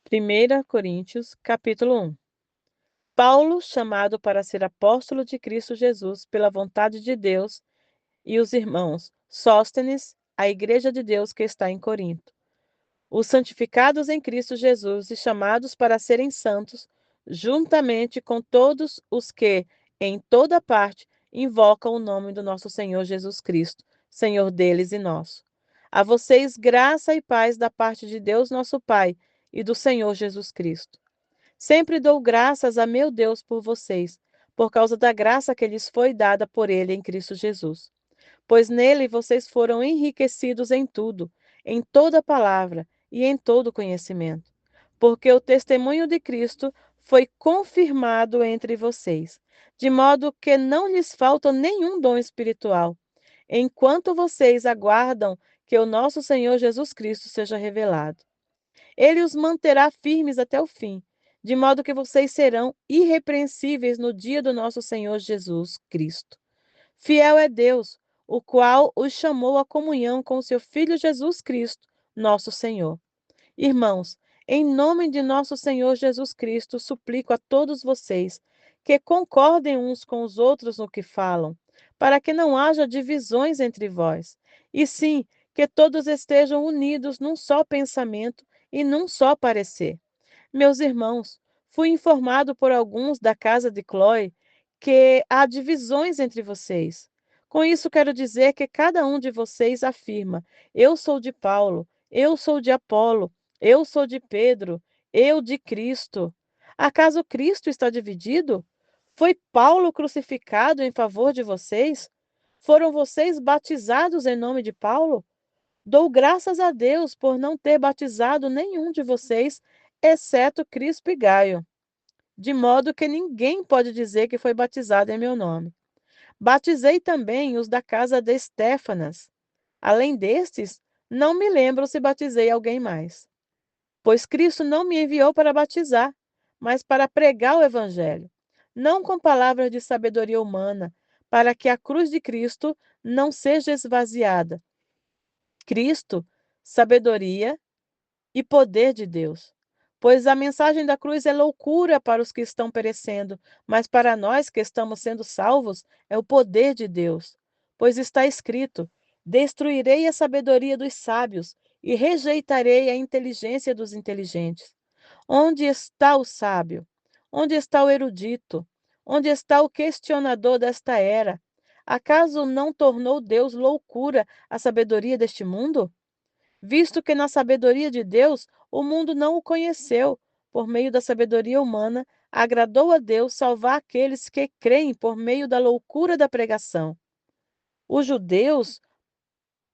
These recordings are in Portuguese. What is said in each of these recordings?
1 Coríntios, capítulo 1. Paulo, chamado para ser apóstolo de Cristo Jesus pela vontade de Deus, e os irmãos Sóstenes, a igreja de Deus que está em Corinto. Os santificados em Cristo Jesus e chamados para serem santos, juntamente com todos os que, em toda parte, invocam o nome do nosso Senhor Jesus Cristo, Senhor deles e nosso. A vocês, graça e paz da parte de Deus, nosso Pai, e do Senhor Jesus Cristo. Sempre dou graças a meu Deus por vocês, por causa da graça que lhes foi dada por Ele em Cristo Jesus. Pois nele vocês foram enriquecidos em tudo, em toda palavra e em todo conhecimento. Porque o testemunho de Cristo foi confirmado entre vocês, de modo que não lhes falta nenhum dom espiritual, enquanto vocês aguardam que o nosso Senhor Jesus Cristo seja revelado. Ele os manterá firmes até o fim, de modo que vocês serão irrepreensíveis no dia do nosso Senhor Jesus Cristo. Fiel é Deus, o qual os chamou à comunhão com seu Filho Jesus Cristo, nosso Senhor. Irmãos, em nome de nosso Senhor Jesus Cristo, suplico a todos vocês que concordem uns com os outros no que falam, para que não haja divisões entre vós, e sim que todos estejam unidos num só pensamento e num só parecer. Meus irmãos, fui informado por alguns da casa de Cloé que há divisões entre vocês. Com isso, quero dizer que cada um de vocês afirma: eu sou de Paulo, eu sou de Apolo, eu sou de Pedro, eu de Cristo. Acaso Cristo está dividido? Foi Paulo crucificado em favor de vocês? Foram vocês batizados em nome de Paulo? Dou graças a Deus por não ter batizado nenhum de vocês, exceto Crispo e Gaio, de modo que ninguém pode dizer que foi batizado em meu nome. Batizei também os da casa de Estéfanas. Além destes, não me lembro se batizei alguém mais. Pois Cristo não me enviou para batizar, mas para pregar o Evangelho, não com palavras de sabedoria humana, para que a cruz de Cristo não seja esvaziada. Cristo, sabedoria e poder de Deus. Pois a mensagem da cruz é loucura para os que estão perecendo, mas para nós que estamos sendo salvos é o poder de Deus. Pois está escrito: destruirei a sabedoria dos sábios e rejeitarei a inteligência dos inteligentes. Onde está o sábio? Onde está o erudito? Onde está o questionador desta era? Acaso não tornou Deus loucura a sabedoria deste mundo? Visto que na sabedoria de Deus o mundo não o conheceu, por meio da sabedoria humana, agradou a Deus salvar aqueles que creem por meio da loucura da pregação. Os judeus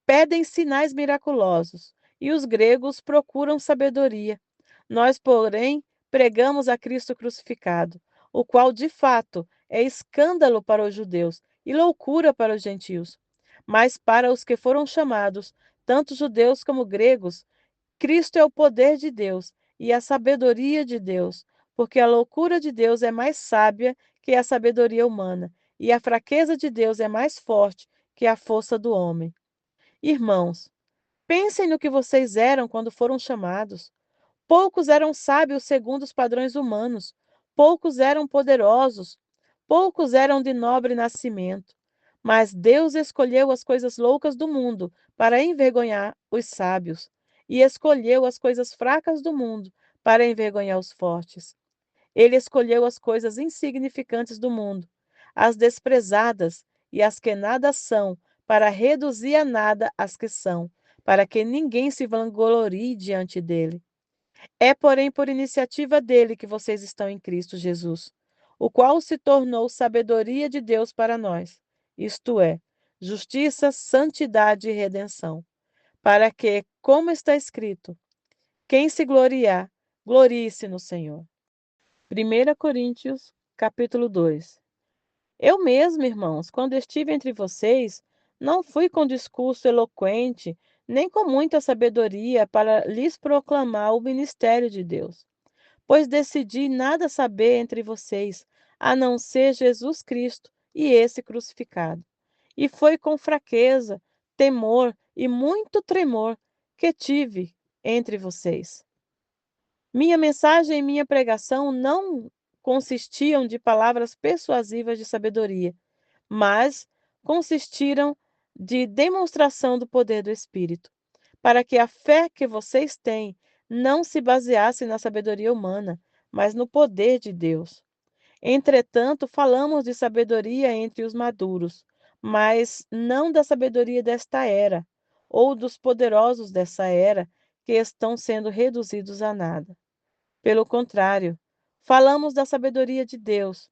pedem sinais miraculosos e os gregos procuram sabedoria. Nós, porém, pregamos a Cristo crucificado, o qual de fato é escândalo para os judeus e loucura para os gentios. Mas para os que foram chamados, tanto judeus como gregos, Cristo é o poder de Deus e a sabedoria de Deus, porque a loucura de Deus é mais sábia que a sabedoria humana, e a fraqueza de Deus é mais forte que a força do homem. Irmãos, pensem no que vocês eram quando foram chamados. Poucos eram sábios segundo os padrões humanos, poucos eram poderosos, poucos eram de nobre nascimento. Mas Deus escolheu as coisas loucas do mundo para envergonhar os sábios, e escolheu as coisas fracas do mundo para envergonhar os fortes. Ele escolheu as coisas insignificantes do mundo, as desprezadas e as que nada são, para reduzir a nada as que são, para que ninguém se vanglorie diante dele. É, porém, por iniciativa dele que vocês estão em Cristo Jesus, o qual se tornou sabedoria de Deus para nós, isto é, justiça, santidade e redenção, para que, como está escrito, quem se gloriar, glorie-se no Senhor. 1 Coríntios, capítulo 2. Eu mesmo, irmãos, quando estive entre vocês, não fui com discurso eloquente, nem com muita sabedoria para lhes proclamar o ministério de Deus, pois decidi nada saber entre vocês, a não ser Jesus Cristo e esse crucificado. E foi com fraqueza, temor e muito tremor que tive entre vocês. Minha mensagem e minha pregação não consistiam de palavras persuasivas de sabedoria, mas consistiram de demonstração do poder do Espírito, para que a fé que vocês têm não se baseasse na sabedoria humana, mas no poder de Deus. Entretanto, falamos de sabedoria entre os maduros, mas não da sabedoria desta era, ou dos poderosos dessa era, que estão sendo reduzidos a nada. Pelo contrário, falamos da sabedoria de Deus,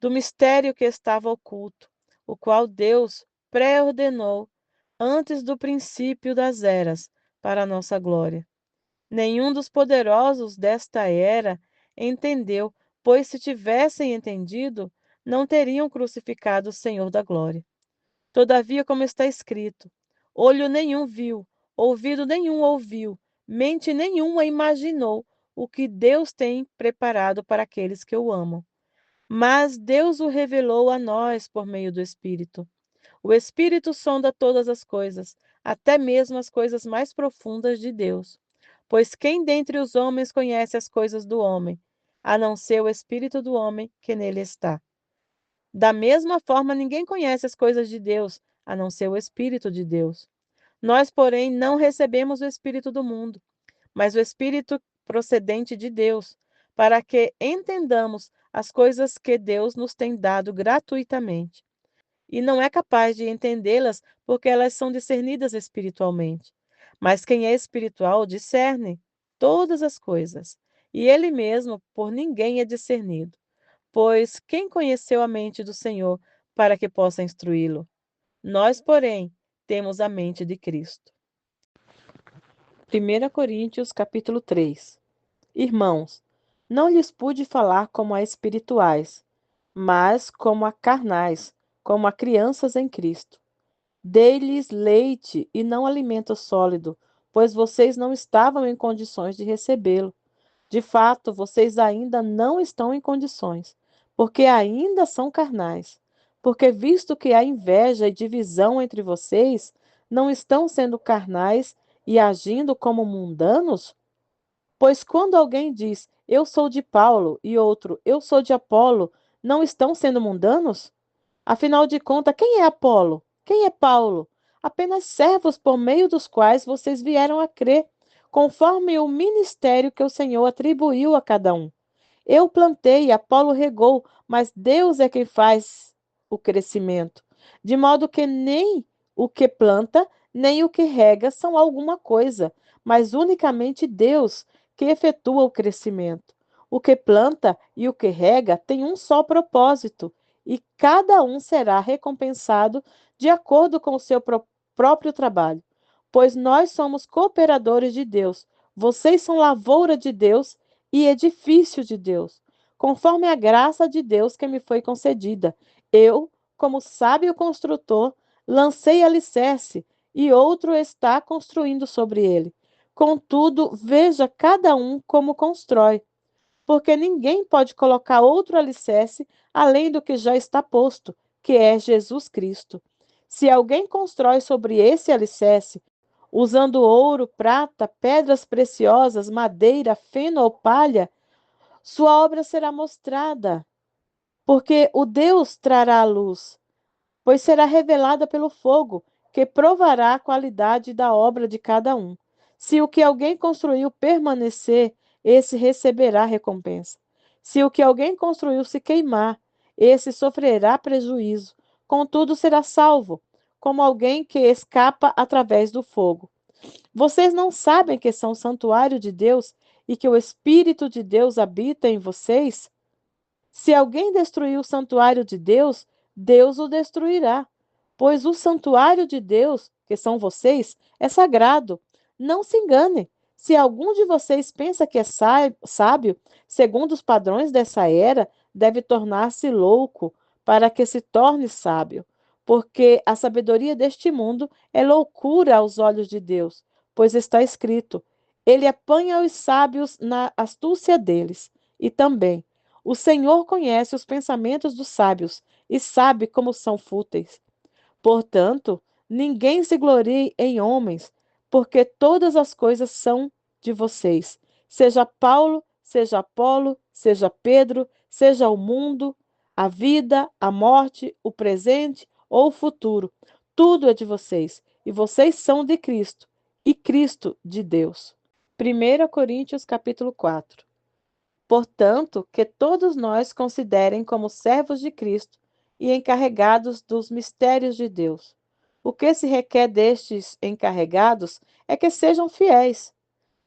do mistério que estava oculto, o qual Deus pré-ordenou antes do princípio das eras, para a nossa glória. Nenhum dos poderosos desta era entendeu, pois se tivessem entendido, não teriam crucificado o Senhor da glória. Todavia, como está escrito, olho nenhum viu, ouvido nenhum ouviu, mente nenhuma imaginou o que Deus tem preparado para aqueles que o amam. Mas Deus o revelou a nós por meio do Espírito. O Espírito sonda todas as coisas, até mesmo as coisas mais profundas de Deus. Pois quem dentre os homens conhece as coisas do homem, a não ser o Espírito do homem que nele está? Da mesma forma, ninguém conhece as coisas de Deus, a não ser o Espírito de Deus. Nós, porém, não recebemos o Espírito do mundo, mas o Espírito procedente de Deus, para que entendamos as coisas que Deus nos tem dado gratuitamente. E não é capaz de entendê-las porque elas são discernidas espiritualmente. Mas quem é espiritual discerne todas as coisas, e ele mesmo por ninguém é discernido. Pois quem conheceu a mente do Senhor para que possa instruí-lo? Nós, porém, temos a mente de Cristo. 1 Coríntios, capítulo 3. Irmãos, não lhes pude falar como a espirituais, mas como a carnais, como a crianças em Cristo. Dei-lhes leite e não alimento sólido, pois vocês não estavam em condições de recebê-lo. De fato, vocês ainda não estão em condições, porque ainda são carnais. Porque, visto que há inveja e divisão entre vocês, não estão sendo carnais e agindo como mundanos? Pois quando alguém diz, eu sou de Paulo, e outro, eu sou de Apolo, não estão sendo mundanos? Afinal de contas, quem é Apolo? Quem é Paulo? Apenas servos por meio dos quais vocês vieram a crer, conforme o ministério que o Senhor atribuiu a cada um. Eu plantei, Apolo regou, mas Deus é quem faz o crescimento. De modo que nem o que planta, nem o que rega são alguma coisa, mas unicamente Deus que efetua o crescimento. O que planta e o que rega têm um só propósito, e cada um será recompensado de acordo com o seu próprio trabalho. Pois nós somos cooperadores de Deus, vocês são lavoura de Deus e edifício de Deus, conforme a graça de Deus que me foi concedida. Eu, como sábio construtor, lancei alicerce e outro está construindo sobre ele. Contudo, veja cada um como constrói, porque ninguém pode colocar outro alicerce além do que já está posto, que é Jesus Cristo. Se alguém constrói sobre esse alicerce, usando ouro, prata, pedras preciosas, madeira, feno ou palha, sua obra será mostrada, porque o Deus trará a luz, pois será revelada pelo fogo, que provará a qualidade da obra de cada um. Se o que alguém construiu permanecer, esse receberá recompensa. Se o que alguém construiu se queimar, esse sofrerá prejuízo. Contudo, será salvo, como alguém que escapa através do fogo. Vocês não sabem que são santuário de Deus e que o Espírito de Deus habita em vocês? Se alguém destruir o santuário de Deus, Deus o destruirá. Pois o santuário de Deus, que são vocês, é sagrado. Não se engane. Se algum de vocês pensa que é sábio, segundo os padrões dessa era, deve tornar-se louco para que se torne sábio. Porque a sabedoria deste mundo é loucura aos olhos de Deus, pois está escrito: Ele apanha os sábios na astúcia deles. E também, o Senhor conhece os pensamentos dos sábios e sabe como são fúteis. Portanto, ninguém se glorie em homens, porque todas as coisas são de vocês. seja Paulo, seja Apolo, seja Pedro, seja o mundo, a vida, a morte, o presente ou o futuro. Tudo é de vocês, e vocês são de Cristo, e Cristo de Deus. 1 Coríntios capítulo 4. Portanto, que todos nós considerem como servos de Cristo e encarregados dos mistérios de Deus. O que se requer destes encarregados é que sejam fiéis.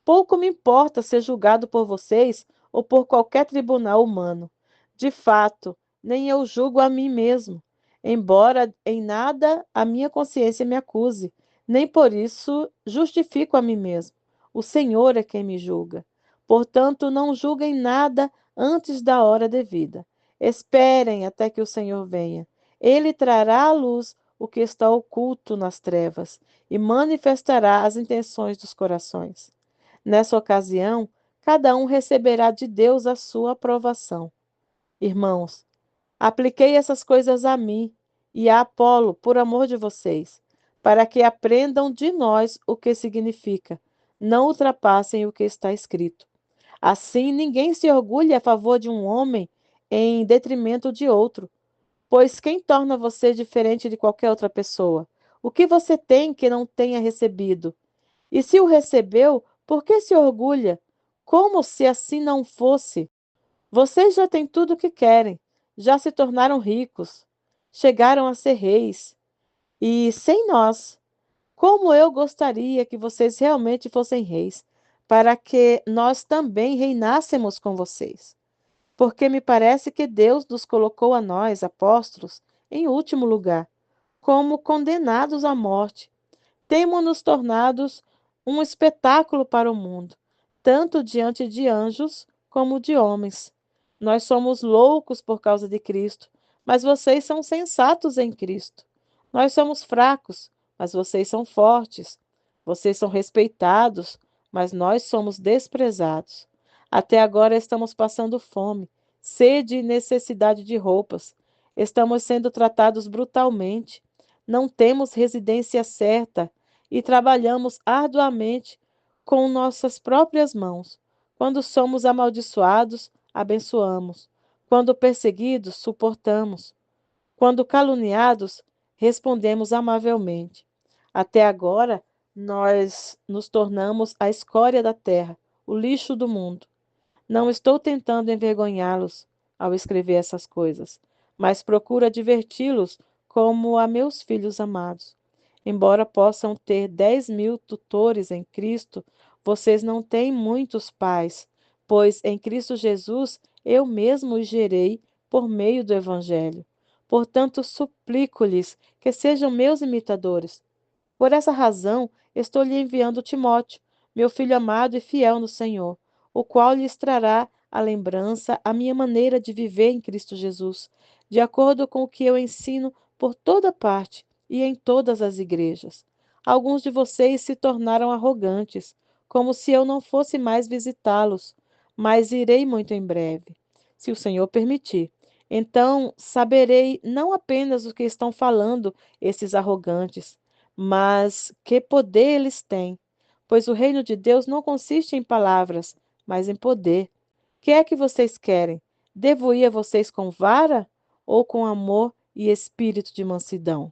Pouco me importa ser julgado por vocês ou por qualquer tribunal humano. De fato, nem eu julgo a mim mesmo, embora em nada a minha consciência me acuse, nem por isso justifico a mim mesmo. O Senhor é quem me julga. Portanto, não julguem nada antes da hora devida. Esperem até que o Senhor venha. Ele trará à luz o que está oculto nas trevas e manifestará as intenções dos corações. Nessa ocasião, cada um receberá de Deus a sua aprovação. Irmãos, apliquei essas coisas a mim e a Apolo por amor de vocês, para que aprendam de nós o que significa. Não ultrapassem o que está escrito. Assim, ninguém se orgulhe a favor de um homem em detrimento de outro, pois quem torna você diferente de qualquer outra pessoa? O que você tem que não tenha recebido? E se o recebeu, por que se orgulha? Como se assim não fosse? Vocês já têm tudo o que querem, já se tornaram ricos, chegaram a ser reis. E sem nós, como eu gostaria que vocês realmente fossem reis, para que nós também reinássemos com vocês. Porque me parece que Deus nos colocou a nós, apóstolos, em último lugar, como condenados à morte. Temo-nos tornados um espetáculo para o mundo, tanto diante de anjos como de homens. Nós somos loucos por causa de Cristo, mas vocês são sensatos em Cristo. Nós somos fracos, mas vocês são fortes. Vocês são respeitados, mas nós somos desprezados. Até agora estamos passando fome, sede e necessidade de roupas. Estamos sendo tratados brutalmente. Não temos residência certa e trabalhamos arduamente com nossas próprias mãos. Quando somos amaldiçoados, abençoamos. Quando perseguidos, suportamos. Quando caluniados, respondemos amavelmente. Até agora, nós nos tornamos a escória da terra, o lixo do mundo. Não estou tentando envergonhá-los ao escrever essas coisas, mas procuro adverti-los como a meus filhos amados. Embora possam ter 10.000 tutores em Cristo, vocês não têm muitos pais, pois em Cristo Jesus eu mesmo os gerei por meio do Evangelho. Portanto, suplico-lhes que sejam meus imitadores. Por essa razão, estou lhe enviando Timóteo, meu filho amado e fiel no Senhor, o qual lhes trará à lembrança a minha maneira de viver em Cristo Jesus, de acordo com o que eu ensino por toda parte e em todas as igrejas. Alguns de vocês se tornaram arrogantes, como se eu não fosse mais visitá-los, mas irei muito em breve, se o Senhor permitir. Então saberei não apenas o que estão falando esses arrogantes, mas que poder eles têm, pois o reino de Deus não consiste em palavras, mas em poder. Que é que vocês querem? Devo ir a vocês com vara ou com amor e espírito de mansidão?